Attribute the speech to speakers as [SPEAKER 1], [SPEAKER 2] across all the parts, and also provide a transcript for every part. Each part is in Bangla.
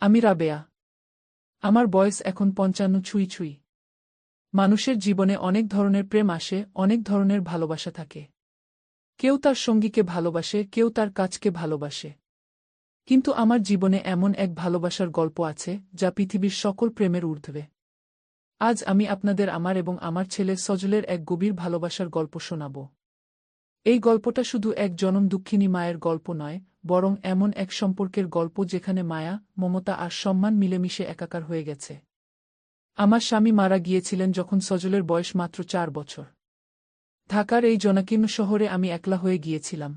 [SPEAKER 1] আমি রাবেয়া। আমার বয়স এখন ৫৫ ছুঁই ছুঁই। মানুষের জীবনে অনেক ধরনের প্রেম আসে, অনেক ধরনের ভালোবাসা থাকে। কেউ তার সঙ্গীকে ভালোবাসে, কেউ তার কাজকে ভালোবাসে। কিন্তু আমার জীবনে এমন এক ভালোবাসার গল্প আছে, যা পৃথিবীর সকল প্রেমের ঊর্ধ্বে। আজ আমি আপনাদের আমার এবং আমার ছেলে সজলের এক গভীর ভালোবাসার গল্প শোনাব। এই গল্পটা শুধু এক জনম দুঃখিনী মায়ের গল্প নয়, বরং এমন এক সম্পর্কের গল্প যেখানে মায়া, মমতা আর সম্মান মিলেমিশে একাকার হয়ে গেছে। আমার স্বামী মারা গিয়েছিলেন যখন সজলের বয়স মাত্র ৪ বছর। ঢাকার এই জনাকীর্ণ শহরে আমি একলা হয়ে গিয়েছিলাম।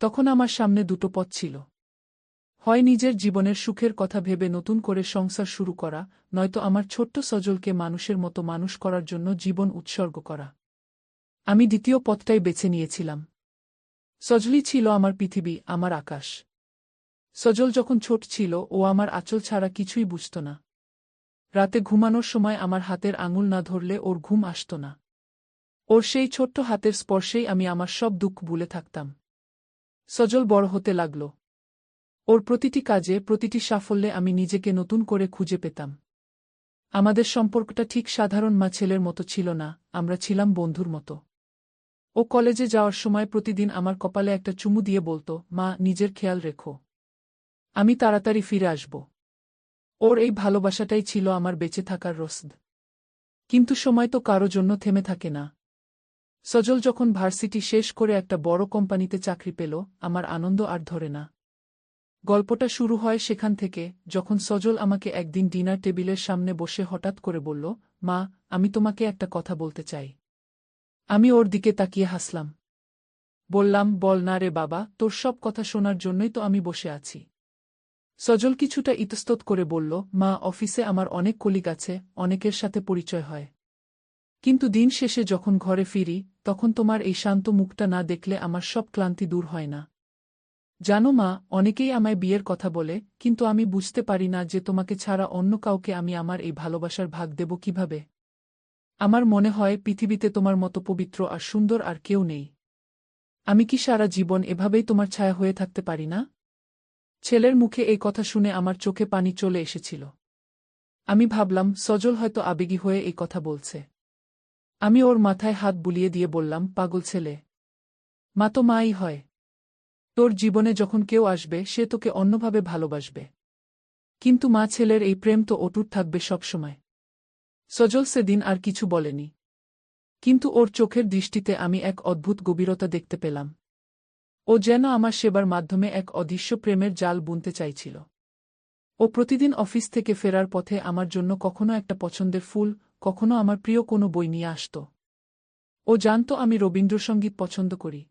[SPEAKER 1] তখন আমার সামনে দুটো পথ ছিল। হয় নিজের জীবনের সুখের কথা ভেবে নতুন করে সংসার শুরু করা, নয়তো আমার ছোট্ট সজলকে মানুষের মতো মানুষ করার জন্য জীবন উৎসর্গ করা। আমি দ্বিতীয় পথটাই বেছে নিয়েছিলাম। সজলই ছিল আমার পৃথিবী, আমার আকাশ। সজল যখন ছোট ছিল ও আমার আঁচল ছাড়া কিছুই বুঝত না। রাতে ঘুমানোর সময় আমার হাতের আঙুল না ধরলে ওর ঘুম আসত না। ওর সেই ছোট্ট হাতের স্পর্শেই আমি আমার সব দুঃখ ভুলে থাকতাম। সজল বড় হতে লাগল। ওর প্রতিটি কাজে, প্রতিটি সাফল্যে আমি নিজেকে নতুন করে খুঁজে পেতাম। আমাদের সম্পর্কটা ঠিক সাধারণ মা ছেলের মতো ছিল না, আমরা ছিলাম বন্ধুর মতো। ও কলেজে যাওয়ার সময় প্রতিদিন আমার কপালে একটা চুমু দিয়ে বলতো, মা, নিজের খেয়াল রেখো। আমি তাড়াতাড়ি ফিরে আসব। ওর এই ভালোবাসাটাই ছিল আমার বেঁচে থাকার রসদ। কিন্তু সময় তো কারো জন্য থেমে থাকে না। সজল যখন ভার্সিটি শেষ করে একটা বড় কোম্পানিতে চাকরি পেল, আমার আনন্দ আর ধরে না। গল্পটা শুরু হয় সেখান থেকে, যখন সজল আমাকে একদিন ডিনার টেবিলের সামনে বসে হঠাৎ করে বলল, মা, আমি তোমাকে একটা কথা বলতে চাই। আমি ওর দিকে তাকিয়ে হাসলাম। বললাম, বল না রে বাবা, তোর সব কথা শোনার জন্যই তো আমি বসে আছি। সজল কিছুটা ইতস্তত করে বলল, মা, অফিসে আমার অনেক কলিগ আছে, অনেকের সাথে পরিচয় হয়। কিন্তু দিন শেষে যখন ঘরে ফিরি, তখন তোমার এই শান্ত মুখটা না দেখলে আমার সব ক্লান্তি দূর হয় না। জানো মা, অনেকেই আমায় বিয়ের কথা বলে, কিন্তু আমি বুঝতে পারি না যে তোমাকে ছাড়া অন্য কাউকে আমি আমার এই ভালোবাসার ভাগ দেব কিভাবে। আমার মনে হয় পৃথিবীতে তোমার মতো পবিত্র আর সুন্দর আর কেউ নেই। আমি কি সারা জীবন এভাবেই তোমার ছায়া হয়ে থাকতে পারি না? ছেলের মুখে এই কথা শুনে আমার চোখে পানি চলে এসেছিল। আমি ভাবলাম, সজল হয়তো আবেগী হয়ে এই কথা বলছে। আমি ওর মাথায় হাত বুলিয়ে দিয়ে বললাম, পাগল ছেলে। মা তো মাই হয়। তোর জীবনে যখন কেউ আসবে সে তোকে অন্যভাবে ভালোবাসবে। কিন্তু মা ছেলের এই প্রেম তো অটুট থাকবে সবসময়। সজল সেদিন আর কিছু বলেনি। কিন্তু ওর চোখের দৃষ্টিতে আমি এক অদ্ভুত গভীরতা দেখতে পেলাম। ও যেন আমার সেবার মাধ্যমে এক অদৃশ্য প্রেমের জাল বুনতে চাইছিল। ও প্রতিদিন অফিস থেকে ফেরার পথে আমার জন্য কখনো একটা পছন্দের ফুল, কখনো আমার প্রিয় কোনো বই নিয়ে আসত। ও জানত আমি রবীন্দ্রসঙ্গীত পছন্দ করি।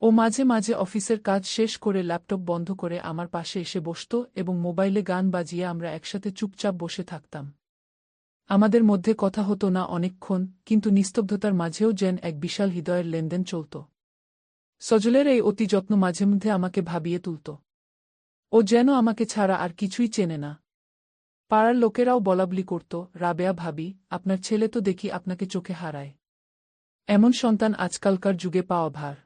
[SPEAKER 1] ও মাঝে মাঝে অফিসের কাজ শেষ করে ল্যাপটপ বন্ধ করে আমার পাশে এসে বসত এবং মোবাইলে গান বাজিয়ে আমরা একসাথে চুপচাপ বসে থাকতাম। আমাদের মধ্যে কথা হতো না অনেকক্ষণ, কিন্তু নিস্তব্ধতার মাঝেও যেন এক বিশাল হৃদয়ের লেনদেন চলত। সজলের এই অতি যত্ন মাঝে মধ্যে আমাকে ভাবিয়ে তুলত। ও যেন আমাকে ছাড়া আর কিছুই চেনে না। পাড়ার লোকেরাও বলাবলি করত, রাবেয়া ভাবি, আপনার ছেলে তো দেখি আপনাকে চোখে হারায়। এমন সন্তান আজকালকার যুগে পাওয়া ভার।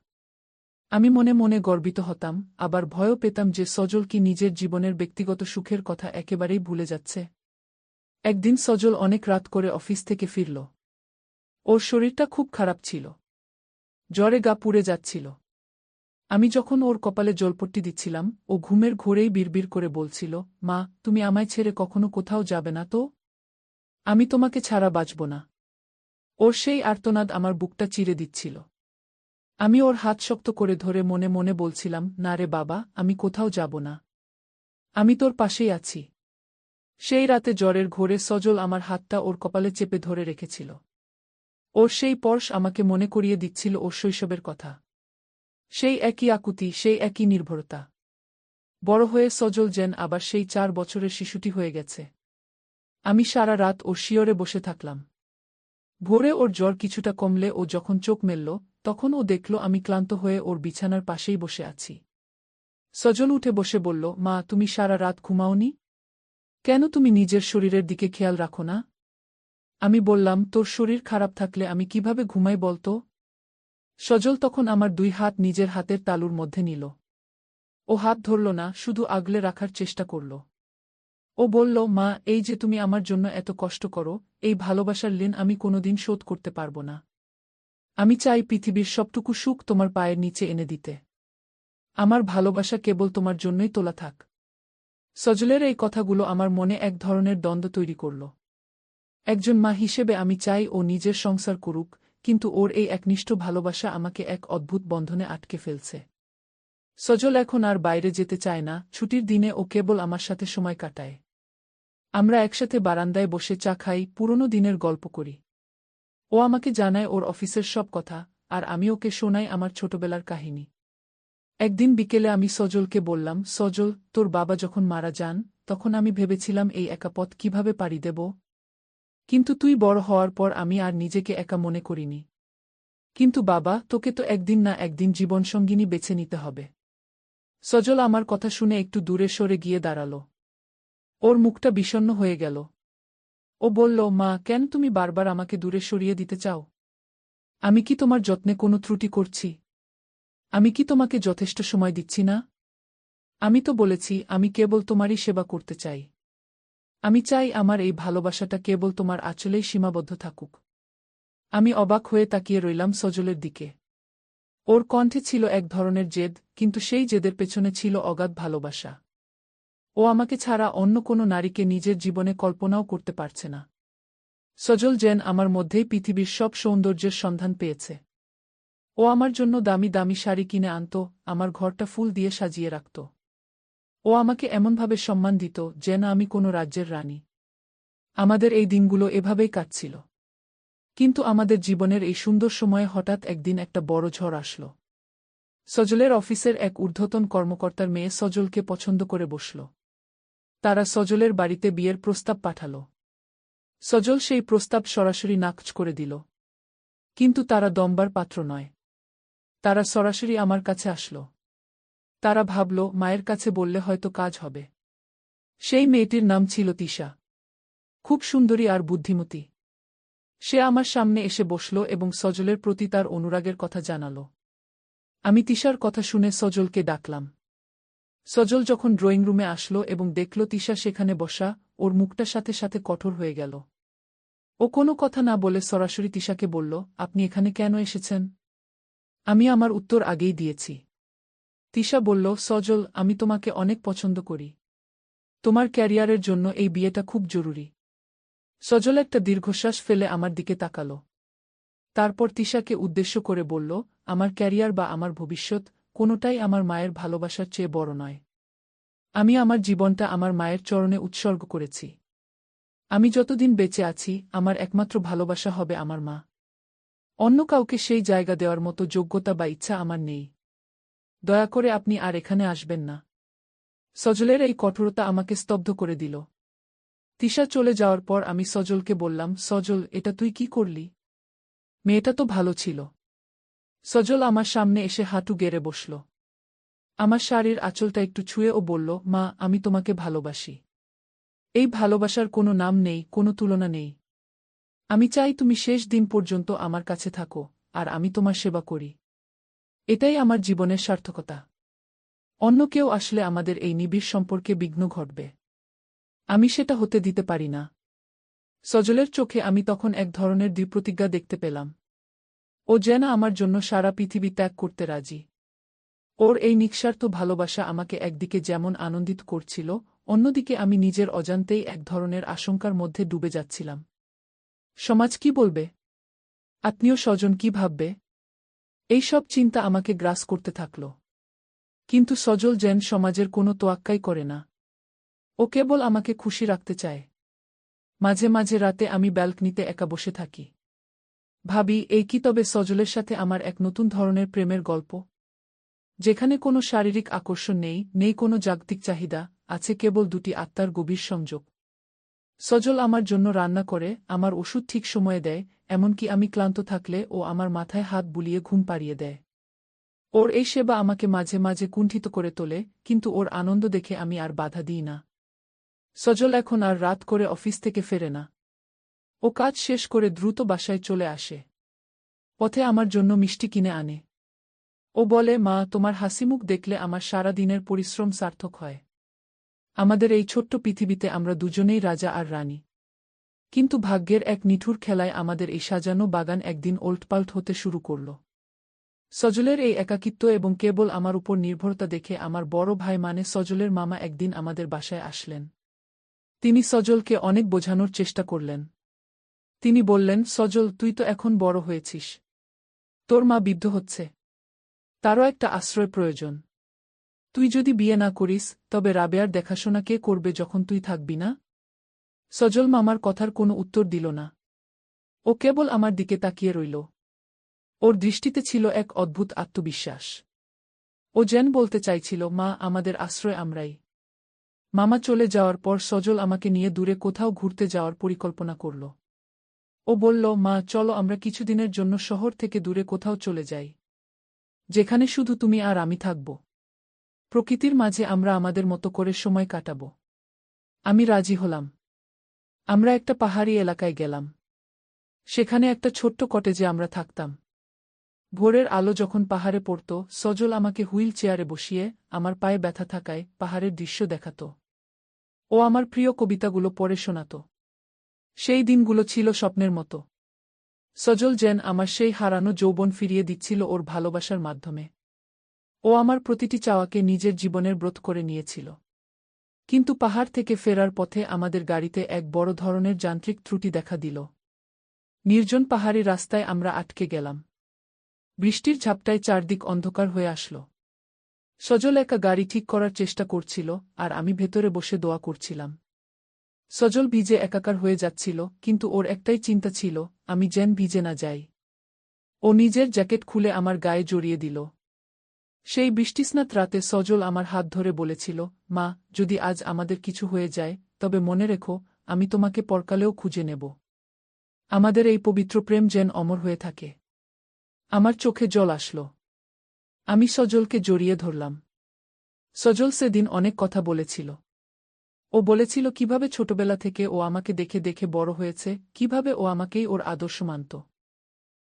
[SPEAKER 1] আমি মনে মনে গর্বিত হতাম, আবার ভয়ও পেতাম যে সজল কি নিজের জীবনের ব্যক্তিগত সুখের কথা একেবারেই ভুলে যাচ্ছে। একদিন সজল অনেক রাত করে অফিস থেকে ফিরল। ওর শরীরটা খুব খারাপ ছিল। জ্বরে গা পুড়ে যাচ্ছিল। আমি যখন ওর কপালে জলপট্টি দিচ্ছিলাম, ও ঘুমের ঘোরেই বিড়বিড় করে বলছিল, মা, তুমি আমায় ছেড়ে কখনো কোথাও যাবে না তো? আমি তোমাকে ছাড়া বাঁচব না। ওর সেই আর্তনাদ আমার বুকটা চিরে দিচ্ছিল। আমি ওর হাত শক্ত করে ধরে মনে মনে বলছিলাম, না রে বাবা, আমি কোথাও যাব না। আমি তোর পাশেই আছি। সেই রাতে জ্বরের ঘোরে সজল আমার হাতটা ওর কপালে চেপে ধরে রেখেছিল। ওর সেই স্পর্শ আমাকে মনে করিয়ে দিচ্ছিল ওর শৈশবের কথা। সেই একই আকুতি, সেই একই নির্ভরতা। বড় হয়ে সজল যেন আবার সেই ৪ বছরের শিশুটি হয়ে গেছে। আমি সারা রাত ওর শিয়রে বসে থাকলাম। ভোরে ওর জ্বর কিছুটা কমলে ও যখন চোখ মেলল, তখন ও দেখল আমি ক্লান্ত হয়ে ওর বিছানার পাশেই বসে আছি। সজল উঠে বসে বলল, মা, তুমি সারা রাত ঘুমাওনি? কেন তুমি নিজের শরীরের দিকে খেয়াল রাখো না? আমি বললাম, তোর শরীর খারাপ থাকলে আমি কিভাবে ঘুমাই বলতো? সজল তখন আমার 2 হাত নিজের হাতের তালুর মধ্যে নিল। ও হাত ধরল না, শুধু আগলে রাখার চেষ্টা করল। ও বলল, মা, এই যে তুমি আমার জন্য এত কষ্ট করো, এই ভালোবাসার ঋণ আমি কোনোদিন শোধ করতে পারব না। আমি চাই পৃথিবীর সবটুকু সুখ তোমার পায়ের নিচে এনে দিতে। আমার ভালোবাসা কেবল তোমার জন্যই তোলা থাক। সজলের এই কথাগুলো আমার মনে এক ধরনের দ্বন্দ্ব তৈরি করল। একজন মা হিসেবে আমি চাই ও নিজের সংসার করুক, কিন্তু ওর এই একনিষ্ঠ ভালোবাসা আমাকে এক অদ্ভুত বন্ধনে আটকে ফেলছে। সজল এখন আর বাইরে যেতে চায় না, ছুটির দিনে ও কেবল আমার সাথে সময় কাটায়। আমরা একসাথে বারান্দায় বসে চা খাই, পুরনো দিনের গল্প করি। ও আমাকে জানায় ওর অফিসের সব কথা, আর আমি ওকে শোনাই আমার ছোটবেলার কাহিনী। একদিন বিকেলে আমি সজলকে বললাম, সজল, তোর বাবা যখন মারা যান, তখন আমি ভেবেছিলাম এই একা পথ কিভাবে পাড়ি দেব। কিন্তু তুই বড় হওয়ার পর আমি আর নিজেকে একা মনে করিনি। কিন্তু বাবা, তোকে তো একদিন না একদিন জীবনসঙ্গিনী বেছে নিতে হবে। সজল আমার কথা শুনে একটু দূরে সরে গিয়ে দাঁড়াল। ওর মুখটা বিষণ্ণ হয়ে গেল। ও বলল, মা, কেন তুমি বারবার আমাকে দূরে সরিয়ে দিতে চাও? আমি কি তোমার যত্নে কোনো ত্রুটি করছি? আমি কি তোমাকে যথেষ্ট সময় দিচ্ছি না? আমি তো বলেছি আমি কেবল তোমারই সেবা করতে চাই। আমি চাই আমার এই ভালোবাসাটা কেবল তোমার আঁচলেই সীমাবদ্ধ থাকুক। আমি অবাক হয়ে তাকিয়ে রইলাম সজলের দিকে। ওর কণ্ঠে ছিল এক ধরনের জেদ, কিন্তু সেই জেদের পেছনে ছিল অগাধ ভালোবাসা। ও আমাকে ছাড়া অন্য কোনো নারীকে নিজের জীবনে কল্পনাও করতে পারছে না। সজল যেন আমার মধ্যেই পৃথিবীর সব সৌন্দর্যের সন্ধান পেয়েছে। ও আমার জন্য দামি দামি শাড়ি কিনে আনত, আমার ঘরটা ফুল দিয়ে সাজিয়ে রাখত। ও আমাকে এমনভাবে সম্মান দিত যেন আমি কোনো রাজ্যের রানী। আমাদের এই দিনগুলো এভাবেই কাটছিল। কিন্তু আমাদের জীবনের এই সুন্দর সময়ে হঠাৎ একদিন একটা বড় ঝড় আসল। সজলের অফিসের এক ঊর্ধ্বতন কর্মকর্তার মেয়ে সজলকে পছন্দ করে বসল। তারা সজলের বাড়িতে বিয়ের প্রস্তাব পাঠাল। সজল সেই প্রস্তাব সরাসরি নাকচ করে দিল। কিন্তু তারা দমবার পাত্র নয়। তারা সরাসরি আমার কাছে আসল। তারা ভাবল, মায়ের কাছে বললে হয়তো কাজ হবে। সেই মেয়েটির নাম ছিল তিশা। খুব সুন্দরী আর বুদ্ধিমতী। সে আমার সামনে এসে বসল এবং সজলের প্রতি তার অনুরাগের কথা জানাল। আমি তিশার কথা শুনে সজলকে ডাকলাম। সজল যখন ড্রয়িং রুমে আসলো এবং দেখল তিশা সেখানে বসা, ওর মুখটা সাথে সাথে কঠোর হয়ে গেল। ও কোনো কথা না বলে সরাসরি তিশাকে বলল, আপনি এখানে কেন এসেছেন? আমি আমার উত্তর আগেই দিয়েছি। তিশা বলল, সজল, আমি তোমাকে অনেক পছন্দ করি। তোমার ক্যারিয়ারের জন্য এই বিয়েটা খুব জরুরি। সজল একটা দীর্ঘশ্বাস ফেলে আমার দিকে তাকাল। তারপর তিশাকে উদ্দেশ্য করে বলল, আমার ক্যারিয়ার বা আমার ভবিষ্যৎ, কোনোটাই আমার মায়ের ভালোবাসার চেয়ে বড় নয়। আমি আমার জীবনটা আমার মায়ের চরণে উৎসর্গ করেছি। আমি যতদিন বেঁচে আছি, আমার একমাত্র ভালোবাসা হবে আমার মা। অন্য কাউকে সেই জায়গা দেওয়ার মতো যোগ্যতা বা ইচ্ছা আমার নেই। দয়া করে আপনি আর এখানে আসবেন না। সজলের এই কঠোরতা আমাকে স্তব্ধ করে দিল। তিশা চলে যাওয়ার পর আমি সজলকে বললাম, সজল, এটা তুই কি করলি? মেয়েটা তো ভালো ছিল। সজল আমার সামনে এসে হাঁটু গেড়ে বসল। আমার শাড়ির আঁচলটা একটু ছুঁয়ে ও বলল, মা, আমি তোমাকে ভালোবাসি। এই ভালোবাসার কোনো নাম নেই, কোনো তুলনা নেই। আমি চাই তুমি শেষ দিন পর্যন্ত আমার কাছে থাকো, আর আমি তোমার সেবা করি। এটাই আমার জীবনের সার্থকতা। অন্য কেউ আসলে আমাদের এই নিবিড় সম্পর্কে বিঘ্ন ঘটবে। আমি সেটা হতে দিতে পারি না। সজলের চোখে আমি তখন এক ধরনের দৃঢ়প্রতিজ্ঞা দেখতে পেলাম। ও যেন আমার জন্য সারা পৃথিবী ত্যাগ করতে রাজি। ওর এই নিঃস্বার্থ ভালোবাসা আমাকে একদিকে যেমন আনন্দিত করছিল, অন্যদিকে আমি নিজের অজান্তেই এক ধরনের আশঙ্কার মধ্যে ডুবে যাচ্ছিলাম। সমাজ কি বলবে? আত্মীয় স্বজন কি ভাববে? এই সব চিন্তা আমাকে গ্রাস করতে থাকল। কিন্তু সজল যেন সমাজের কোনো তোয়াক্কাই করে না। ও কেবল আমাকে খুশি রাখতে চায়। মাঝে মাঝে রাতে আমি ব্যালকনিতে একা বসে থাকি। ভাবি, এই কি তবে সজলের সাথে আমার এক নতুন ধরনের প্রেমের গল্প? যেখানে কোনো শারীরিক আকর্ষণ নেই, নেই কোনো জাগতিক চাহিদা, আছে কেবল দুটি আত্মার গভীর সংযোগ। সজল আমার জন্য রান্না করে, আমার ওষুধ ঠিক সময়ে দেয়, এমনকি আমি ক্লান্ত থাকলে ও আমার মাথায় হাত বুলিয়ে ঘুম পাড়িয়ে দেয়। ওর এই সেবা আমাকে মাঝে মাঝে কুণ্ঠিত করে তোলে, কিন্তু ওর আনন্দ দেখে আমি আর বাধা দিই না। সজল এখন আর রাত করে অফিস থেকে ফেরে না। ও কাজ শেষ করে দ্রুত বাসায় চলে আসে। পথে আমার জন্য মিষ্টি কিনে আনে। ও বলে, মা, তোমার হাসিমুখ দেখলে আমার সারা দিনের পরিশ্রম সার্থক হয়। আমাদের এই ছোট্ট পৃথিবীতে আমরা দুজনেই রাজা আর রানী। কিন্তু ভাগ্যের এক নিঠুর খেলায় আমাদের এই সাজানো বাগান একদিন ওলটপালট হতে শুরু করল। সজলের এই একাকিত্ব এবং কেবল আমার উপর নির্ভরতা দেখে আমার বড় ভাই মানে সজলের মামা একদিন আমাদের বাসায় আসলেন। তিনি সজলকে অনেক বোঝানোর চেষ্টা করলেন। তিনি বললেন, সজল, তুই তো এখন বড় হয়েছিস। তোর মা বৃদ্ধ হচ্ছে। তারও একটা আশ্রয় প্রয়োজন। তুই যদি বিয়ে না করিস তবে রাবেয়ার দেখাশোনা কে করবে যখন তুই থাকবি না? সজল মামার কথার কোনো উত্তর দিল না। ও কেবল আমার দিকে তাকিয়ে রইল। ওর দৃষ্টিতে ছিল এক অদ্ভুত আত্মবিশ্বাস। ও যেন বলতে চাইছিল, মা, আমাদের আশ্রয় আমরাই। মামা চলে যাওয়ার পর সজল আমাকে নিয়ে দূরে কোথাও ঘুরতে যাওয়ার পরিকল্পনা করল। ও বলল, মা, চলো আমরা কিছুদিনের জন্য শহর থেকে দূরে কোথাও চলে যাই, যেখানে শুধু তুমি আর আমি থাকব। প্রকৃতির মাঝে আমরা আমাদের মতো করে সময় কাটাব। আমি রাজি হলাম। আমরা একটা পাহাড়ি এলাকায় গেলাম। সেখানে একটা ছোট্ট কটেজে আমরা থাকতাম। ভোরের আলো যখন পাহাড়ে পড়ত, সজল আমাকে হুইল চেয়ারে বসিয়ে আমার পায়ে ব্যথা থাকায় পাহাড়ের দৃশ্য দেখাত। ও আমার প্রিয় কবিতাগুলো পড়ে শোনাত। সেই দিনগুলো ছিল স্বপ্নের মতো। সজল যেন আমার সেই হারানো যৌবন ফিরিয়ে দিচ্ছিল ওর ভালোবাসার মাধ্যমে। ও আমার প্রতিটি চাওয়াকে নিজের জীবনের ব্রত করে নিয়েছিল। কিন্তু পাহাড় থেকে ফেরার পথে আমাদের গাড়িতে এক বড় ধরনের যান্ত্রিক ত্রুটি দেখা দিল। নির্জন পাহাড়ি রাস্তায় আমরা আটকে গেলাম। বৃষ্টির ঝাপটায় চারদিক অন্ধকার হয়ে আসল। সজল একা গাড়ি ঠিক করার চেষ্টা করছিল, আর আমি ভেতরে বসে দোয়া করছিলাম। সজল ভিজে একাকার হয়ে যাচ্ছিল, কিন্তু ওর একটাই চিন্তা ছিল, আমি যেন ভিজে না যাই। ও নিজের জ্যাকেট খুলে আমার গায়ে জড়িয়ে দিল। সেই বৃষ্টিস্নাত রাতে সজল আমার হাত ধরে বলেছিল, মা, যদি আজ আমাদের কিছু হয়ে যায়, তবে মনে রেখো, আমি তোমাকে পরকালেও খুঁজে নেব। আমাদের এই পবিত্র প্রেম যেন অমর হয়ে থাকে। আমার চোখে জল আসল। আমি সজলকে জড়িয়ে ধরলাম। সজল সেদিন অনেক কথা বলেছিল। ও বলেছিল কিভাবে ছোটবেলা থেকে ও আমাকে দেখে দেখে বড় হয়েছে, কিভাবে ও আমাকেই ওর আদর্শ মানত।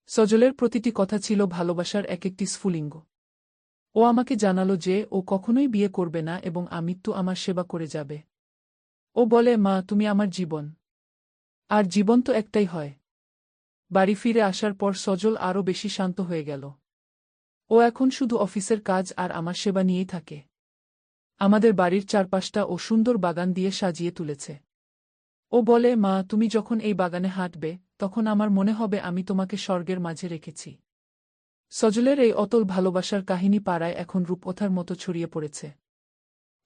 [SPEAKER 1] সজলের প্রতিটি কথা ছিল ভালোবাসার এক একটি স্ফুলিঙ্গ। ও আমাকে জানালো যে ও কখনোই বিয়ে করবে না এবং আমৃত্যু আমার সেবা করে যাবে। ও বলে, মা, তুমি আমার জীবন। আর জীবন তো একটাই হয়। বাড়ি ফিরে আসার পর সজল আরও বেশি শান্ত হয়ে গেল। ও এখন শুধু অফিসের কাজ আর আমার সেবা নিয়েই থাকে। আমাদের বাড়ির চারপাশটা ও সুন্দর বাগান দিয়ে সাজিয়ে তুলেছে। ও বলে, মা, তুমি যখন এই বাগানে হাঁটবে, তখন আমার মনে হবে আমি তোমাকে স্বর্গের মাঝে রেখেছি। সজলের এই অতল ভালোবাসার কাহিনী পাড়ায় এখন রূপকথার মতো ছড়িয়ে পড়েছে।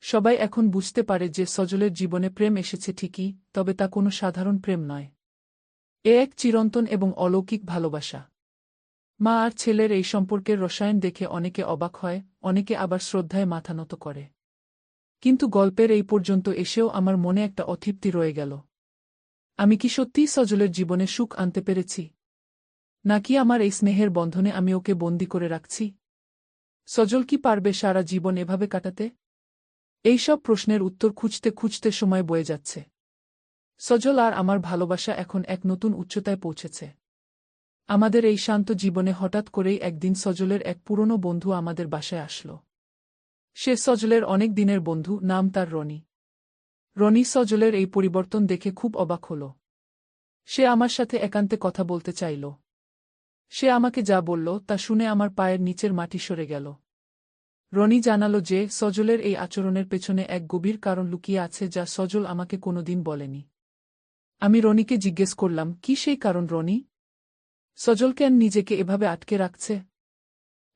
[SPEAKER 1] সবাই এখন বুঝতে পারে যে সজলের জীবনে প্রেম এসেছে ঠিকই, তবে তা কোনো সাধারণ প্রেম নয়। এ এক চিরন্তন এবং অলৌকিক ভালোবাসা। মা আর ছেলের এই সম্পর্কের রসায়ন দেখে অনেকে অবাক হয়, অনেকে আবার শ্রদ্ধায় মাথা নত করে। কিন্তু গল্পের এই পর্যন্ত এসেও আমার মনে একটা অতৃপ্তি রয়ে গেল। আমি কি সত্যিই সজলের জীবনে সুখ আনতে পেরেছি? নাকি আমার এই স্নেহের বন্ধনে আমি ওকে বন্দী করে রাখছি? সজল কি পারবে সারা জীবন এভাবে কাটাতে? এইসব প্রশ্নের উত্তর খুঁজতে খুঁজতে সময় বয়ে যাচ্ছে। সজল আর আমার ভালোবাসা এখন এক নতুন উচ্চতায় পৌঁছেছে। আমাদের এই শান্ত জীবনে হঠাৎ করেই একদিন সজলের এক পুরনো বন্ধু আমাদের বাসায় আসল। সে সজলের অনেক দিনের বন্ধু, নাম তার রনি। রনি সজলের এই পরিবর্তন দেখে খুব অবাক হল। সে আমার সাথে একান্তে কথা বলতে চাইল। সে আমাকে যা বলল তা শুনে আমার পায়ের নিচের মাটি সরে গেল। রনি জানালো যে সজলের এই আচরণের পেছনে এক গভীর কারণ লুকিয়ে আছে যা সজল আমাকে কোনোদিন বলেনি। আমি রনিকে জিজ্ঞেস করলাম, কি সেই কারণ রনি? সজল কেন নিজেকে এভাবে আটকে রাখছে?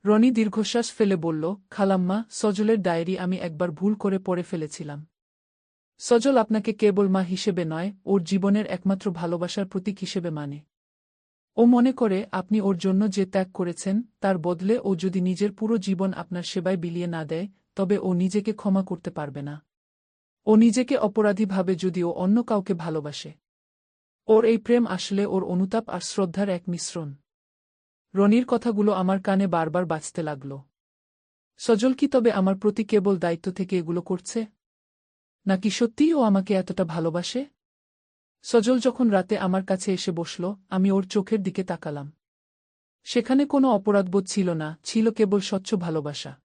[SPEAKER 1] রনি দীর্ঘশ্বাস ফেলে বলল, খালাম্মা, সজলের ডায়েরি আমি একবার ভুল করে পড়ে ফেলেছিলাম। সজল আপনাকে কেবল মা হিসেবে নয়, ওর জীবনের একমাত্র ভালোবাসার প্রতীক হিসেবে মানে। ও মনে করে আপনি ওর জন্য যে ত্যাগ করেছেন, তার বদলে ও যদি নিজের পুরো জীবন আপনার সেবায় বিলিয়ে না দেয়, তবে ও নিজেকে ক্ষমা করতে পারবে না। ও নিজেকে অপরাধী ভাবে যদি ও অন্য কাউকে ভালোবাসে। ওর এই প্রেম আসলে ওর অনুতাপ আর শ্রদ্ধার এক মিশ্রণ। রনির কথাগুলো আমার কানে বারবার বাজতে লাগল। সজল কি তবে আমার প্রতি কেবল দায়িত্ব থেকে এগুলো করছে? নাকি সত্যিই ও আমাকে এতটা ভালোবাসে? সজল যখন রাতে আমার কাছে এসে বসল, আমি ওর চোখের দিকে তাকালাম। সেখানে কোনো অপরাধবোধ ছিল না, ছিল কেবল স্বচ্ছ ভালোবাসা।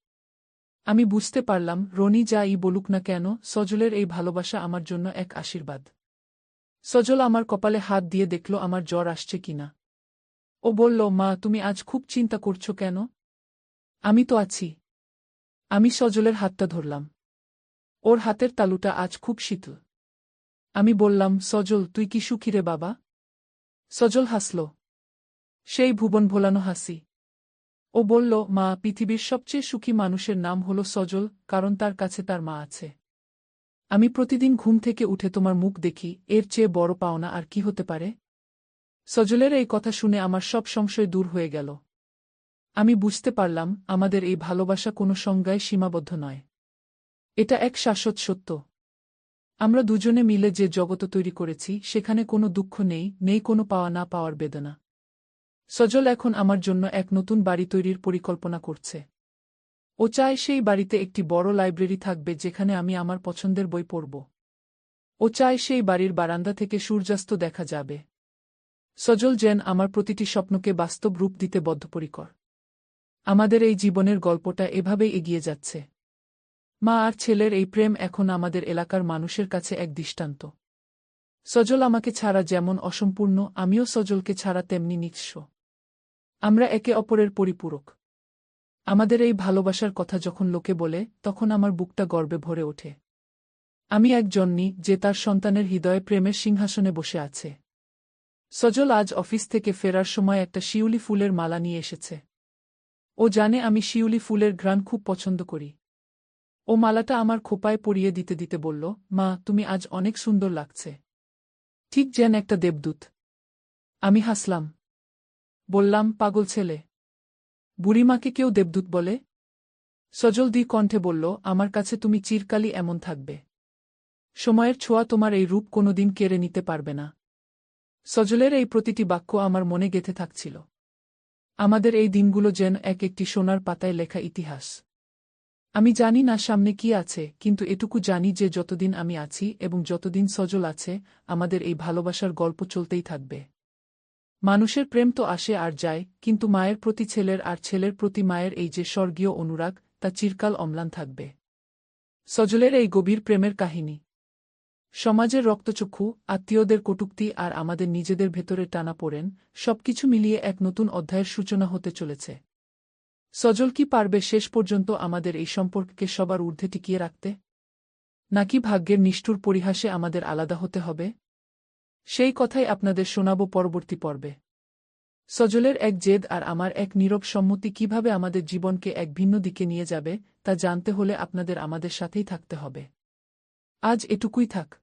[SPEAKER 1] আমি বুঝতে পারলাম, রনি যা-ই বলুক না কেন, সজলের এই ভালোবাসা আমার জন্য এক আশীর্বাদ। সজল আমার কপালে হাত দিয়ে দেখল আমার জ্বর আসছে কিনা। ও বলল, মা তুমি আজ খুব চিন্তা করছো কেন? আমি তো আছি। আমি সজলের হাতটা ধরলাম। ওর হাতের তালুটা আজ খুব শীতল। আমি বললাম, সজল তুই কি সুখী রে বাবা? সজল হাসল। সেই ভুবন ভোলানো হাসি। ও বলল, মা পৃথিবীর সবচেয়ে সুখী মানুষের নাম হল সজল, কারণ তার কাছে তার মা আছে। আমি প্রতিদিন ঘুম থেকে উঠে তোমার মুখ দেখি, এর চেয়ে বড় পাওনা আর কি হতে পারে? সজলের এই কথা শুনে আমার সব সংশয় দূর হয়ে গেল। আমি বুঝতে পারলাম, আমাদের এই ভালোবাসা কোনো সংজ্ঞায় সীমাবদ্ধ নয়। এটা এক শাশ্বত সত্য। আমরা দুজনে মিলে যে জগৎ তৈরি করেছি সেখানে কোনো দুঃখ নেই, নেই কোনো পাওয়া না পাওয়ার বেদনা। সজল এখন আমার জন্য এক নতুন বাড়ি তৈরির পরিকল্পনা করছে। ও চায় সেই বাড়িতে একটি বড় লাইব্রেরি থাকবে যেখানে আমি আমার পছন্দের বই পড়ব। ও চায় সেই বাড়ির বারান্দা থেকে সূর্যাস্ত দেখা যাবে। সজল যেন আমার প্রতিটি স্বপ্নকে বাস্তব রূপ দিতে বদ্ধপরিকর। আমাদের এই জীবনের গল্পটা এভাবেই এগিয়ে যাচ্ছে। মা আর ছেলের এই প্রেম এখন আমাদের এলাকার মানুষের কাছে এক দৃষ্টান্ত। সজল আমাকে ছাড়া যেমন অসম্পূর্ণ, আমিও সজলকে ছাড়া তেমনি নিঃস্ব। আমরা একে অপরের পরিপূরক। আমাদের এই ভালোবাসার কথা যখন লোকে বলে, তখন আমার বুকটা গর্বে ভরে ওঠে। আমি এক জননী যে তার সন্তানের হৃদয়ে প্রেমের সিংহাসনে বসে আছে। সজল আজ অফিস থেকে ফেরার সময় একটা শিউলি ফুলের মালা নিয়ে এসেছে। ও জানে আমি শিউলি ফুলের ঘ্রাণ খুব পছন্দ করি। ও মালাটা আমার খোঁপায় পরিয়ে দিতে দিতে বলল, মা তুমি আজ অনেক সুন্দর লাগছে। ঠিক যেন একটা দেবদূত। আমি হাসলাম। বললাম, পাগল ছেলে। বুড়িমাকে কেউ দেবদূত বলে? সজল কণ্ঠে বলল, আমার কাছে তুমি চিরকালই এমন থাকবে। সময়ের ছোঁয়া তোমার এই রূপ কোনোদিন কেড়ে নিতে পারবে না। সজলের এই প্রতিটি বাক্য আমার মনে গেঁথে থাকছিল। আমাদের এই দিনগুলো যেন এক একটি সোনার পাতায় লেখা ইতিহাস। আমি জানি না সামনে কি আছে, কিন্তু এটুকু জানি যে যতদিন আমি আছি এবং যতদিন সজল আছে, আমাদের এই ভালোবাসার গল্প চলতেই থাকবে। মানুষের প্রেম তো আসে আর যায়, কিন্তু মায়ের প্রতি ছেলের আর ছেলের প্রতি মায়ের এই যে স্বর্গীয় অনুরাগ, তা চিরকাল অম্লান থাকবে। সজলের এই গভীর প্রেমের কাহিনী সমাজের রক্তচক্ষু, আত্মীয়দের কটূক্তি আর আমাদের নিজেদের ভেতরে টানাপোড়েন, সবকিছু মিলিয়ে এক নতুন অধ্যায়ের সূচনা হতে চলেছে। সজল কি পারবে শেষ পর্যন্ত আমাদের এই সম্পর্ককে সবার ঊর্ধ্বে টিকিয়ে রাখতে? নাকি ভাগ্যের নিষ্ঠুর পরিহাসে আমাদের আলাদা হতে হবে? সেই কথাই আপনাদের শোনাব পরবর্তী পর্বে। সজলের এক জেদ আর আমার এক নীরব সম্মতি কিভাবে আমাদের জীবনকে এক ভিন্ন দিকে নিয়ে যাবে, তা জানতে হলে আপনাদের আমাদের সাথেই থাকতে হবে। আজ এটুকুই থাক।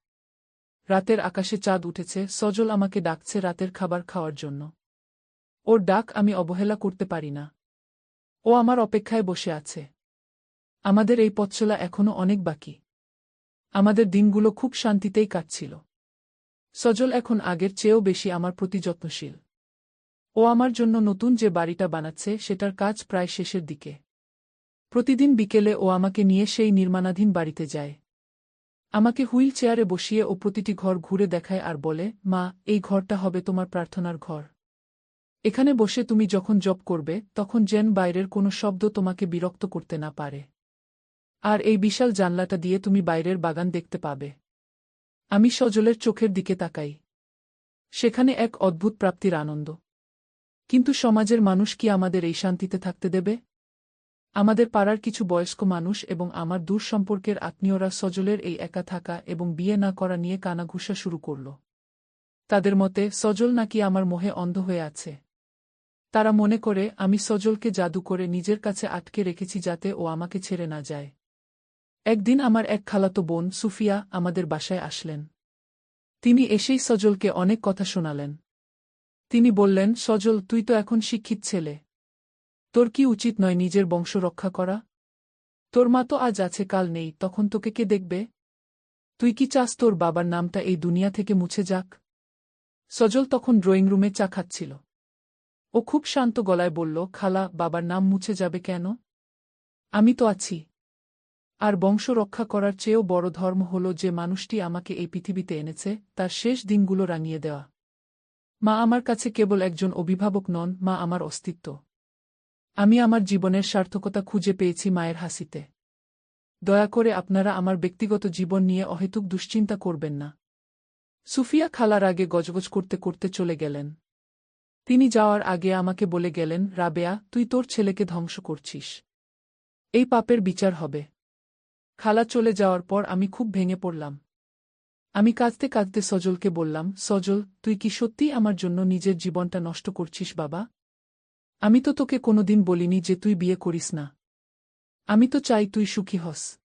[SPEAKER 1] রাতের আকাশে চাঁদ উঠেছে, সজল আমাকে ডাকছে রাতের খাবার খাওয়ার জন্য। ওর ডাক আমি অবহেলা করতে পারি না। ও আমার অপেক্ষায় বসে আছে। আমাদের এই পথচলা এখনো অনেক বাকি। আমাদের দিনগুলো খুব শান্তিতেই কাটছিল। সজল এখন আগের চেয়েও বেশি আমার প্রতি যত্নশীল। ও আমার জন্য নতুন যে বাড়িটা বানাচ্ছে সেটার কাজ প্রায় শেষের দিকে। প্রতিদিন বিকেলে ও আমাকে নিয়ে সেই নির্মাণাধীন বাড়িতে যায়। আমাকে হুইল চেয়ারে বসিয়ে ও প্রতিটি ঘর ঘুরে দেখায় আর বলে, মা এই ঘরটা হবে তোমার প্রার্থনার ঘর। এখানে বসে তুমি যখন জপ করবে তখন যেন বাইরের কোনো শব্দ তোমাকে বিরক্ত করতে না পারে। আর এই বিশাল জানলাটা দিয়ে তুমি বাইরের বাগান দেখতে পাবে। আমি সজলের চোখের দিকে তাকাই। সেখানে এক অদ্ভুত প্রাপ্তির আনন্দ। কিন্তু সমাজের মানুষ কি আমাদের এই শান্তিতে থাকতে দেবে? আমাদের পাড়ার কিছু বয়স্ক মানুষ এবং আমার দূর সম্পর্কের আত্মীয়রা সজলের এই একা থাকা এবং বিয়ে না করা নিয়ে কানাঘুষা শুরু করল। তাদের মতে সজল নাকি আমার মোহে অন্ধ হয়ে আছে। তারা মনে করে আমি সজলকে জাদু করে নিজের কাছে আটকে রেখেছি যাতে ও আমাকে ছেড়ে না যায়। একদিন আমার এক খালাতো বোন সুফিয়া আমাদের বাসায় আসলেন। তিনি এসেই সজলকে অনেক কথা শোনালেন। তিনি বললেন, সজল তুই তো এখন শিক্ষিত ছেলে। তোর কি উচিত নয় নিজের বংশ রক্ষা করা? তোর মা তো আজ আছে কাল নেই, তখন তোকে কে দেখবে? তুই কি চাস তোর বাবার নামটা এই দুনিয়া থেকে মুছে যাক? সজল তখন ড্রয়িং রুমে চা খাচ্ছিল। ও খুব শান্ত গলায় বলল, খালা বাবার নাম মুছে যাবে কেন? আমি তো আছি। আর বংশ রক্ষা করার চেয়েও বড় ধর্ম হল যে মানুষটি আমাকে এই পৃথিবীতে এনেছে তার শেষ দিনগুলো রাঙিয়ে দেওয়া। মা আমার কাছে কেবল একজন অভিভাবক নন, মা আমার অস্তিত্ব। আমি আমার জীবনের সার্থকতা খুঁজে পেয়েছি মায়ের হাসিতে। দয়া করে আপনারা আমার ব্যক্তিগত জীবন নিয়ে অহেতুক দুশ্চিন্তা করবেন না। সুফিয়া খালা রাগে গজগজ করতে করতে চলে গেলেন। তিনি যাওয়ার আগে আমাকে বলে গেলেন, রাবেয়া, তুই তোর ছেলেকে ধ্বংস করছিস। এই পাপের বিচার হবে। খালা চলে যাওয়ার পর আমি খুব ভেঙে পড়লাম। আমি কাঁদতে কাঁদতে সজলকে বললাম, সজল, তুই কি সত্যিই আমার জন্য নিজের জীবনটা নষ্ট করছিস বাবা? আমি তো তোকে কোনোদিন বলিনি যে তুই বিয়ে করিস না। আমি তো চাই তুই সুখী হস।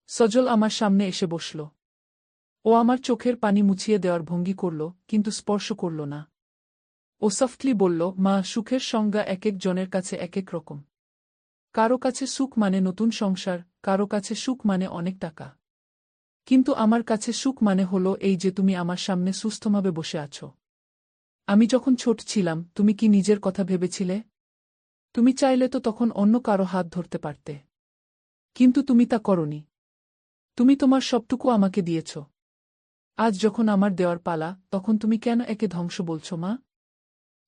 [SPEAKER 1] সজল আমার সামনে এসে বসল। ও আমার চোখের পানি মুছিয়ে দেওয়ার ভঙ্গি করল, কিন্তু স্পর্শ করল না। ও সফটলি বলল, মা, সুখের সংজ্ঞা এক এক জনের কাছে এক এক রকম। কারো কাছে সুখ মানে নতুন সংসার, কারো কাছে সুখ মানে অনেক টাকা। কিন্তু আমার কাছে সুখ মানে হলো এই যে তুমি আমার সামনে সুস্থভাবে বসে আছো। আমি যখন ছোট ছিলাম, তুমি কি নিজের কথা ভেবেছিলে? তুমি চাইলে তো তখন অন্য কারো হাত ধরতে পারতে। কিন্তু তুমি তা করনি। তুমি তোমার সবটুকু আমাকে দিয়েছ। আজ যখন আমার দেওয়ার পালা, তখন তুমি কেন একে ধ্বংস বলছো মা?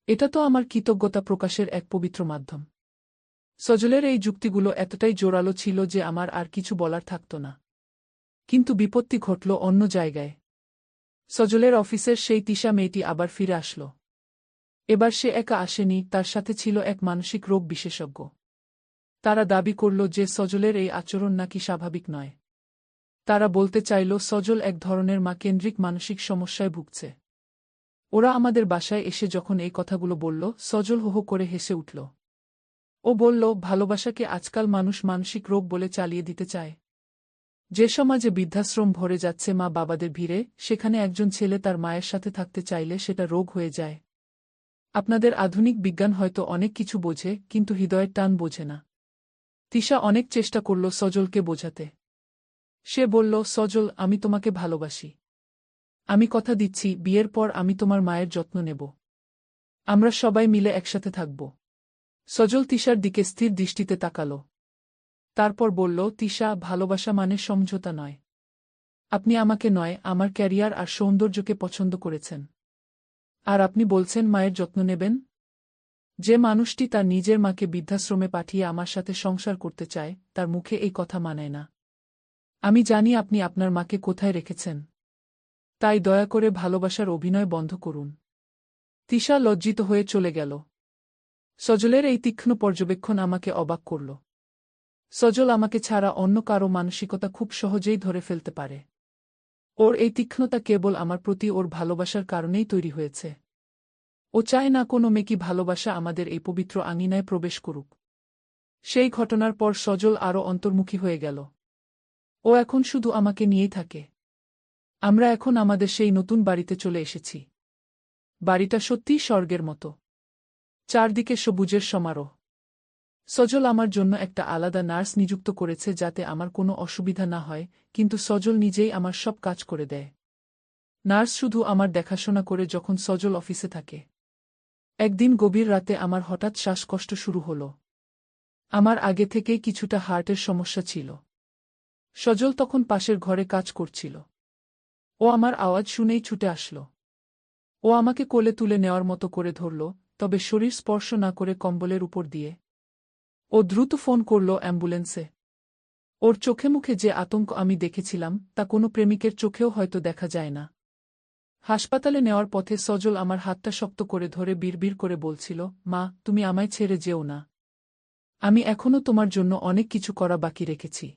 [SPEAKER 1] এটা তো আমার কৃতজ্ঞতা প্রকাশের এক পবিত্র মাধ্যম। সজলের এই যুক্তিগুলো এতটাই জোরালো ছিল যে আমার আর কিছু বলার থাকত না। কিন্তু বিপত্তি ঘটল অন্য জায়গায়। সজলের অফিসের সেই তিশা মেয়েটি আবার ফিরে আসল। এবার সে একা আসেনি, তার সাথে ছিল এক মানসিক রোগ বিশেষজ্ঞ। তারা দাবি করল যে সজলের এই আচরণ নাকি স্বাভাবিক নয়। তারা বলতে চাইল সজল এক ধরনের মা-কেন্দ্রিক মানসিক সমস্যায় ভুগছে। ওরা আমাদের বাসায় এসে যখন এই কথাগুলো বলল, সজল হো হো করে হেসে উঠল। ও বলল, ভালোবাসাকে আজকাল মানুষ মানসিক রোগ বলে চালিয়ে দিতে চায়। যে সমাজে বৃদ্ধাশ্রম ভরে যাচ্ছে মা বাবাদের ভিড়ে, সেখানে একজন ছেলে তার মায়ের সাথে থাকতে চাইলে সেটা রোগ হয়ে যায়। আপনাদের আধুনিক বিজ্ঞান হয়তো অনেক কিছু বোঝে, কিন্তু হৃদয়ের টান বোঝে না। তিশা অনেক চেষ্টা করল সজলকে বোঝাতে। সে বলল, সজল, আমি তোমাকে ভালোবাসি। আমি কথা দিচ্ছি, বিয়ের পর আমি তোমার মায়ের যত্ন নেব। আমরা সবাই মিলে একসাথে থাকব। সজল তিশার দিকে স্থির দৃষ্টিতে তাকাল। তারপর বলল, তিশা, ভালোবাসা মানে সমঝোতা নয়। আপনি আমাকে নয়, আমার ক্যারিয়ার আর সৌন্দর্যকে পছন্দ করেছেন। আর আপনি বলছেন মায়ের যত্ন নেবেন? যে মানুষটি তার নিজের মাকে বৃদ্ধাশ্রমে পাঠিয়ে আমার সাথে সংসার করতে চায়, তার মুখে এই কথা মানায় না। আমি জানি আপনি আপনার মাকে কোথায় রেখেছেন। তাই দয়া করে ভালোবাসার অভিনয় বন্ধ করুন। তিশা লজ্জিত হয়ে চলে গেল। সজলের এই তীক্ষ্ণ পর্যবেক্ষণ আমাকে অবাক করল। সজল আমাকে ছাড়া অন্য কারো মানসিকতা খুব সহজেই ধরে ফেলতে পারে। ওর এই তীক্ষ্ণতা কেবল আমার প্রতি ওর ভালোবাসার কারণেই তৈরি হয়েছে। ও চায় না কোনো মেকি ভালোবাসা আমাদের এই পবিত্র আঙিনায় প্রবেশ করুক। সেই ঘটনার পর সজল আরও অন্তর্মুখী হয়ে গেল। ও এখন শুধু আমাকে নিয়েই থাকে। আমরা এখন আমাদের সেই নতুন বাড়িতে চলে এসেছি। বাড়িটা সত্যিই স্বর্গের মতো। চারদিকে সবুজের সমারোহ। সজল আমার জন্য একটা আলাদা নার্স নিযুক্ত করেছে যাতে আমার কোনো অসুবিধা না হয়, কিন্তু সজল নিজেই আমার সব কাজ করে দেয়। নার্স শুধু আমার দেখাশোনা করে যখন সজল অফিসে থাকে। একদিন গভীর রাতে আমার হঠাৎ শ্বাসকষ্ট শুরু হলো। আমার আগে থেকেই কিছুটা হার্টের সমস্যা ছিল। সজল তখন পাশের ঘরে কাজ করছিল। ও আমার আওয়াজ শুনেই ছুটে আসল। ও আমাকে কোলে তুলে নেওয়ার মতো করে ধরল, তবে শরীর স্পর্শ না করে কম্বলের উপর দিয়ে। ও দ্রুত ফোন করল অ্যাম্বুলেন্সে। ওর চোখে মুখে যে আতঙ্ক আমি দেখেছিলাম, তা কোনো প্রেমিকের চোখেও হয়তো দেখা যায় না। হাসপাতালে নেওয়ার পথে সজল আমার হাতটা শক্ত করে ধরে বিড়বিড় করে বলছিল, মা, তুমি আমায় ছেড়ে যেও না। আমি এখনো তোমার জন্য অনেক কিছু করা বাকি রেখেছি।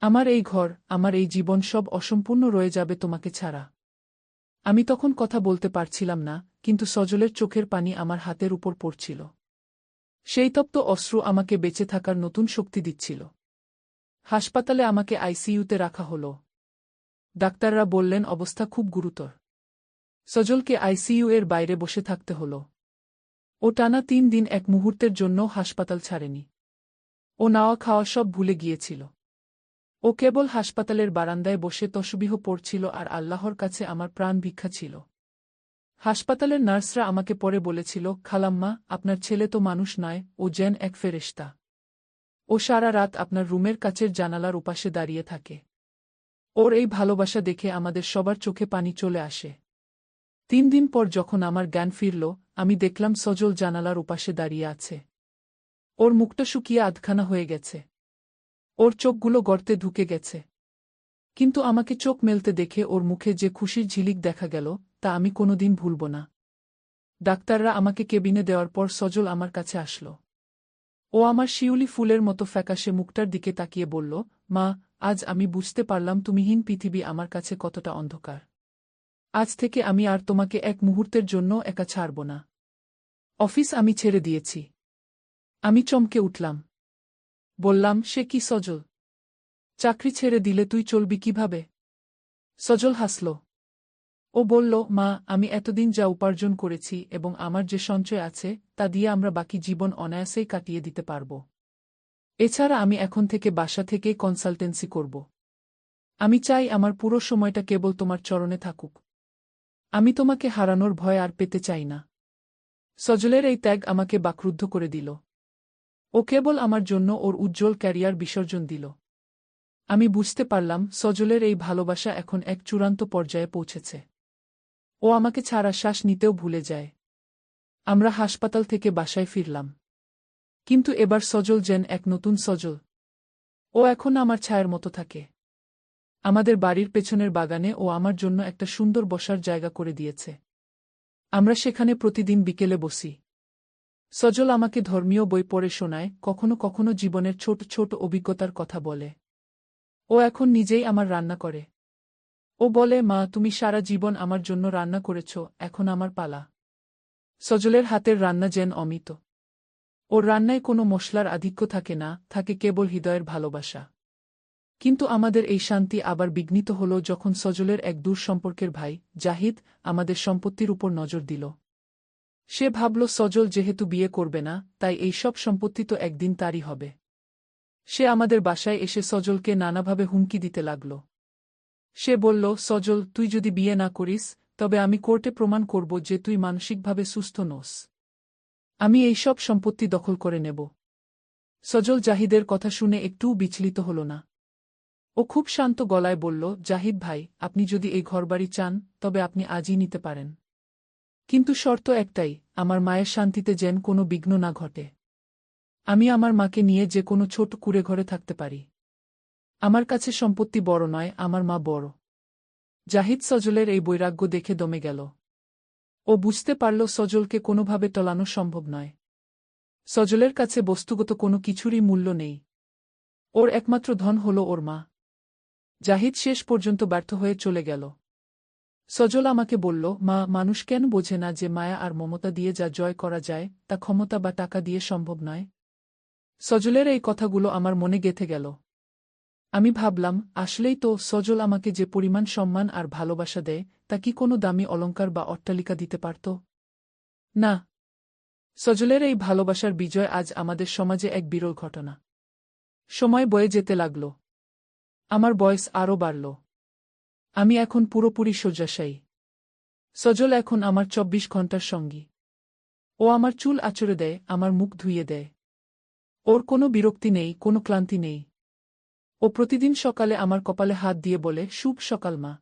[SPEAKER 1] আমার এই ঘর, আমার এই জীবন সব অসম্পূর্ণ রয়ে যাবে তোমাকে ছাড়া। আমি তখন কথা বলতে পারছিলাম না, কিন্তু সজলের চোখের পানি আমার হাতের উপর পড়ছিল। সেই তপ্ত অশ্রু আমাকে বেঁচে থাকার নতুন শক্তি দিচ্ছিল। হাসপাতালে আমাকে আইসিইউতে রাখা হলো। ডাক্তাররা বললেন অবস্থা খুব গুরুতর। সজলকে আইসিইউ এর বাইরে বসে থাকতে হলো। ও টানা 3 দিন এক মুহূর্তের জন্য হাসপাতাল ছাড়েনি। ও নাওয়া খাওয়া সব ভুলে গিয়েছিল। ও কেবল হাসপাতালের বারান্দায় বসে তসবিহ পড়ছিল আর আল্লাহর কাছে আমার প্রাণ ভিক্ষা ছিল। হাসপাতালের নার্সরা আমাকে পরে বলেছিল, খালাম্মা, আপনার ছেলে তো মানুষ নয়, ও যেন এক ফেরেশতা। ও সারা রাত আপনার রুমের কাচের জানালার ওপাশে দাঁড়িয়ে থাকে। ওর এই ভালোবাসা দেখে আমাদের সবার চোখে পানি চলে আসে। 3 দিন পর যখন আমার জ্ঞান ফিরল, আমি দেখলাম সজল জানালার ওপাশে দাঁড়িয়ে আছে। ওর মুখটা শুকিয়ে আধখানা হয়ে গেছে। ও ওর চোখগুলো গর্তে ঢুকে গেছে। কিন্তু আমাকে চোখ মেলতে দেখে ওর মুখে যে খুশির ঝিলিক দেখা গেল, তা আমি কোনোদিন ভুলব না। ডাক্তাররা আমাকে কেবিনে দেওয়ার পর সজল আমার কাছে আসল। ও আমার শিউলি ফুলের মতো ফ্যাকাশে মুখটার দিকে তাকিয়ে বলল, মা, আজ আমি বুঝতে পারলাম তুমিহীন পৃথিবী আমার কাছে কতটা অন্ধকার। আজ থেকে আমি আর তোমাকে এক মুহূর্তের জন্য একা ছাড়ব না। অফিস আমি ছেড়ে দিয়েছি। আমি চমকে উঠলাম। বললাম, সে কি সজল? চাকরি ছেড়ে দিলে তুই চলবি কিভাবে? সজল হাসল। ও বলল, মা, আমি এতদিন যা উপার্জন করেছি এবং আমার যে সঞ্চয় আছে তা দিয়ে আমরা বাকি জীবন অনায়াসেই কাটিয়ে দিতে পারব। এছাড়া আমি এখন থেকে বাসা থেকেই কনসালটেন্সি করব। আমি চাই আমার পুরো সময়টা কেবল তোমার চরণে থাকুক। আমি তোমাকে হারানোর ভয় আর পেতে চাই না। সজলের এই ত্যাগ আমাকে বাকরুদ্ধ করে দিল। ও কেবল আমার জন্য ওর উজ্জ্বল ক্যারিয়ার বিসর্জন দিল। আমি বুঝতে পারলাম সজলের এই ভালোবাসা এখন এক চূড়ান্ত পর্যায়ে পৌঁছেছে। ও আমাকে ছাড়া শ্বাস নিতেও ভুলে যায়। আমরা হাসপাতাল থেকে বাসায় ফিরলাম। কিন্তু এবার সজল যেন এক নতুন সজল। ও এখন আমার ছায়ার মতো থাকে। আমাদের বাড়ির পেছনের বাগানে ও আমার জন্য একটা সুন্দর বসার জায়গা করে দিয়েছে। আমরা সেখানে প্রতিদিন বিকেলে বসি। সজল আমাকে ধর্মীয় বই পড়ে শোনায়, কখনো কখনো জীবনের ছোট ছোট অভিজ্ঞতার কথা বলে। ও এখন নিজেই আমার রান্না করে। ও বলে, মা, তুমি সারা জীবন আমার জন্য রান্না করেছ, এখন আমার পালা। সজলের হাতের রান্না যেন অমিত। ওর রান্নায় কোনো মশলার আধিক্য থাকে না, থাকে কেবল হৃদয়ের ভালোবাসা। কিন্তু আমাদের এই শান্তি আবার বিঘ্নিত হল যখন সজলের এক দূর সম্পর্কের ভাই, জাহিদ, আমাদের সম্পত্তির উপর নজর দিল। সে ভাবল সজল যেহেতু বিয়ে করবে না, তাই এই সব সম্পত্তি তো একদিন তারই হবে। সে আমাদের বাসায় এসে সজলকে নানাভাবে হুমকি দিতে লাগল। সে বলল, সজল, তুই যদি বিয়ে না করিস, তবে আমি কোর্টে প্রমাণ করব যে তুই মানসিকভাবে সুস্থ নোস। আমি এই সব সম্পত্তি দখল করে নেব। সজল জাহিদের কথা শুনে একটুও বিচলিত হল না। ও খুব শান্ত গলায় বলল, জাহিদ ভাই, আপনি যদি এই ঘরবাড়ি চান, তবে আপনি আজই নিতে পারেন। কিন্তু শর্ত একটাই, আমার মায়ের শান্তিতে যেন কোনো বিঘ্ন না ঘটে। আমি আমার মাকে নিয়ে যে কোনো ছোট কুঁড়ে ঘরে থাকতে পারি। আমার কাছে সম্পত্তি বড় নয়, আমার মা বড়। জাহিদ সজলের এই বৈরাগ্য দেখে দমে গেল। ও বুঝতে পারল সজলকে কোনোভাবে টলানো সম্ভব নয়। সজলের কাছে বস্তুগত কোনো কিছুরই মূল্য নেই। ওর একমাত্র ধন হল ওর মা। জাহিদ শেষ পর্যন্ত ব্যর্থ হয়ে চলে গেল। সজল আমাকে বলল, মা, মানুষ কেন বোঝে না যে মায়া আর মমতা দিয়ে যা জয় করা যায় তা ক্ষমতা বা টাকা দিয়ে সম্ভব নয়? সজলের এই কথাগুলো আমার মনে গেঁথে গেল। আমি ভাবলাম, আসলেই তো, সজল আমাকে যে পরিমাণ সম্মান আর ভালোবাসা দেয়, তা কি কোনো দামি অলংকার বা অট্টালিকা দিতে পারত? না। সজলের এই ভালোবাসার বিজয় আজ আমাদের সমাজে এক বিরল ঘটনা। সময় বয়ে যেতে লাগল। আমার বয়স আরও বাড়ল। আমি এখন পুরোপুরি শয্যাশায়ী। সজল এখন আমার ২৪ ঘন্টার সঙ্গী। ও আমার চুল আঁচড়ে দেয়, আমার মুখ ধুইয়ে দেয়। ওর কোনো বিরক্তি নেই, কোনো ক্লান্তি নেই। ও প্রতিদিন সকালে আমার কপালে হাত দিয়ে বলে, শুভ সকাল মা।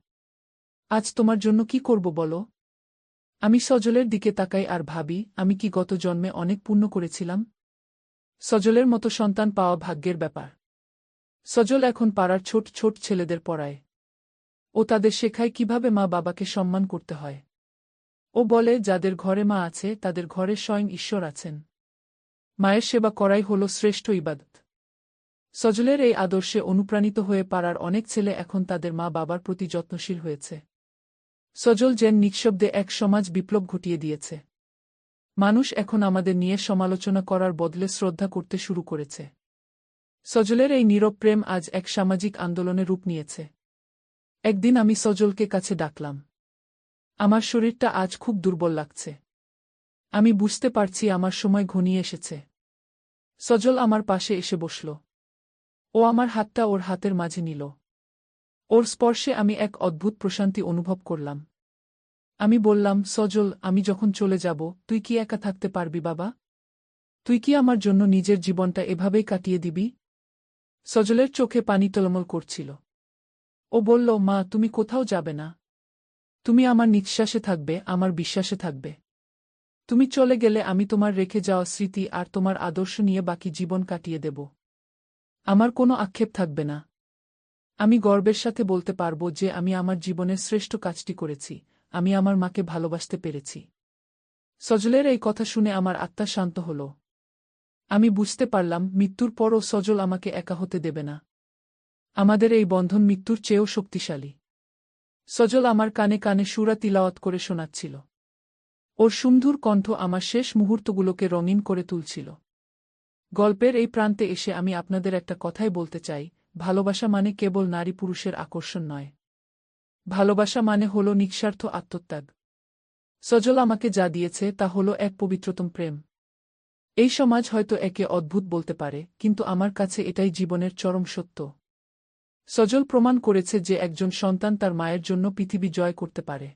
[SPEAKER 1] আজ তোমার জন্য কি করব বলো? আমি সজলের দিকে তাকাই আর ভাবি, আমি কি গত জন্মে অনেক পুণ্য করেছিলাম? সজলের মতো সন্তান পাওয়া ভাগ্যের ব্যাপার। সজল এখন পাড়ার ছোট ছোট ছেলেদের পড়ায়। ও তাদের শেখায় কিভাবে মা বাবাকে সম্মান করতে হয়। ও বলে, যাদের ঘরে মা আছে তাদের ঘরে স্বয়ং ঈশ্বর আছেন। মায়ের সেবা করাই হল শ্রেষ্ঠ ইবাদত। সজলের এই আদর্শে অনুপ্রাণিত হয়ে পাড়ার অনেক ছেলে এখন তাদের মা বাবার প্রতি যত্নশীল হয়েছে। সজল যেন নিঃশব্দে এক সমাজ বিপ্লব ঘটিয়ে দিয়েছে। মানুষ এখন আমাদের নিয়ে সমালোচনা করার বদলে শ্রদ্ধা করতে শুরু করেছে। সজলের এই নীরব প্রেম আজ এক সামাজিক আন্দোলনে রূপ নিয়েছে। একদিন আমি সজলকে কাছে ডাকলাম। আমার শরীরটা আজ খুব দুর্বল লাগছে। আমি বুঝতে পারছি আমার সময় ঘনিয়ে এসেছে। সজল আমার পাশে এসে বসল। ও আমার হাতটা ওর হাতের মাঝে নিল। ওর স্পর্শে আমি এক অদ্ভুত প্রশান্তি অনুভব করলাম। আমি বললাম, সজল, আমি যখন চলে যাব, তুই কি একা থাকতে পারবি বাবা? তুই কি আমার জন্য নিজের জীবনটা এভাবেই কাটিয়ে দিবি? সজলের চোখে পানি টলমল করছিল। ও বলল, মা, তুমি কোথাও যাবে না। তুমি আমার নিঃশ্বাসে থাকবে, আমার বিশ্বাসে থাকবে। তুমি চলে গেলে আমি তোমার রেখে যাওয়া স্মৃতি আর তোমার আদর্শ নিয়ে বাকি জীবন কাটিয়ে দেব। আমার কোনো আক্ষেপ থাকবে না। আমি গর্বের সাথে বলতে পারব যে আমি আমার জীবনের শ্রেষ্ঠ কাজটি করেছি, আমি আমার মাকে ভালোবাসতে পেরেছি। সজলের এই কথা শুনে আমার আত্মা শান্ত হল। আমি বুঝতে পারলাম মৃত্যুর পরও সজল আমাকে একা হতে দেবে না। আমাদের এই বন্ধন মৃত্যুর চেয়েও শক্তিশালী। সজল আমার কানে কানে সূরা তিলাওয়াত করে শোনাচ্ছিল। ওর সুমধুর কণ্ঠ আমার শেষ মুহূর্তগুলোকে রঙিন করে তুলছিল। গল্পের এই প্রান্তে এসে আমি আপনাদের একটা কথাই বলতে চাই, ভালোবাসা মানে কেবল নারী পুরুষের আকর্ষণ নয়। ভালোবাসা মানে হল নিঃস্বার্থ আত্মত্যাগ। সজল আমাকে যা দিয়েছে তা হল এক পবিত্রতম প্রেম। এই সমাজ হয়তো একে অদ্ভুত বলতে পারে, কিন্তু আমার কাছে এটাই জীবনের চরম সত্য। সজল প্রমাণ করেছে যে একজন সন্তান তার মায়ের জন্য পৃথিবী জয় করতে পারে।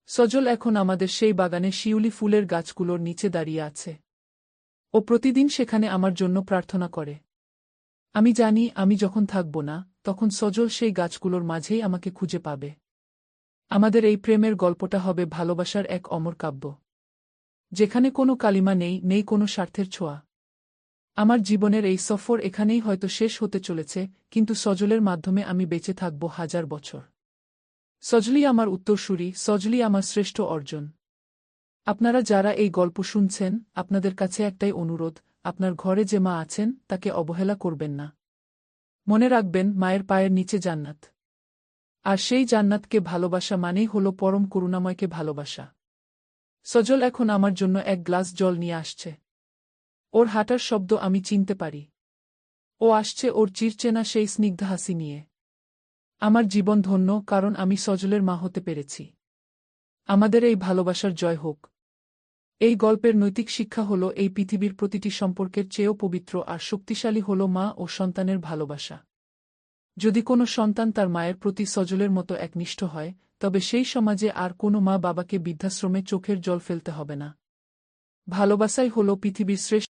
[SPEAKER 1] সজল এখন আমাদের সেই বাগানে শিউলি ফুলের গাছগুলোর নিচে দাঁড়িয়ে আছে। ও প্রতিদিন সেখানে আমার জন্য প্রার্থনা করে। আমি জানি আমি যখন থাকব না, তখন সজল সেই গাছগুলোর মাঝেই আমাকে খুঁজে পাবে। আমাদের এই প্রেমের গল্পটা হবে ভালোবাসার এক অমর কাব্য, যেখানে কোনো কালিমা নেই, নেই কোনো স্বার্থের ছোঁয়া। আমার জীবনের এই সফর এখানেই হয়তো শেষ হতে চলেছে, কিন্তু সজলের মাধ্যমে আমি বেঁচে থাকব 1000 বছর। সজলই আমার উত্তরসূরি, সজলই আমার শ্রেষ্ঠ অর্জন। আপনারা যারা এই গল্প শুনছেন, আপনাদের কাছে একটাই অনুরোধ, আপনার ঘরে যে মা আছেন তাকে অবহেলা করবেন না। মনে রাখবেন, মায়ের পায়ের নিচে জান্নাত। আর সেই জান্নাতকে ভালোবাসা মানেই হল পরম করুণাময়কে ভালোবাসা। সজল এখন আমার জন্য এক গ্লাস জল নিয়ে আসছে। ওর হাঁটার শব্দ আমি চিনতে পারি। ও আসছে ওর চিরচেনা সেই স্নিগ্ধ হাসি নিয়ে। আমার জীবন ধন্য, কারণ আমি সজলের মা হতে পেরেছি। আমাদের এই ভালোবাসার জয় হোক। এই গল্পের নৈতিক শিক্ষা হল, এই পৃথিবীর প্রতিটি সম্পর্কের চেয়েও পবিত্র আর শক্তিশালী হল মা ও সন্তানের ভালোবাসা। যদি কোনো সন্তান তার মায়ের প্রতি সজলের মতো একনিষ্ঠ হয়, তবে সেই সমাজে আর কোনো মা বাবাকে বৃদ্ধাশ্রমে চোখের জল ফেলতে হবে না। ভালোবাসাই হল পৃথিবীর শ্রেষ্ঠ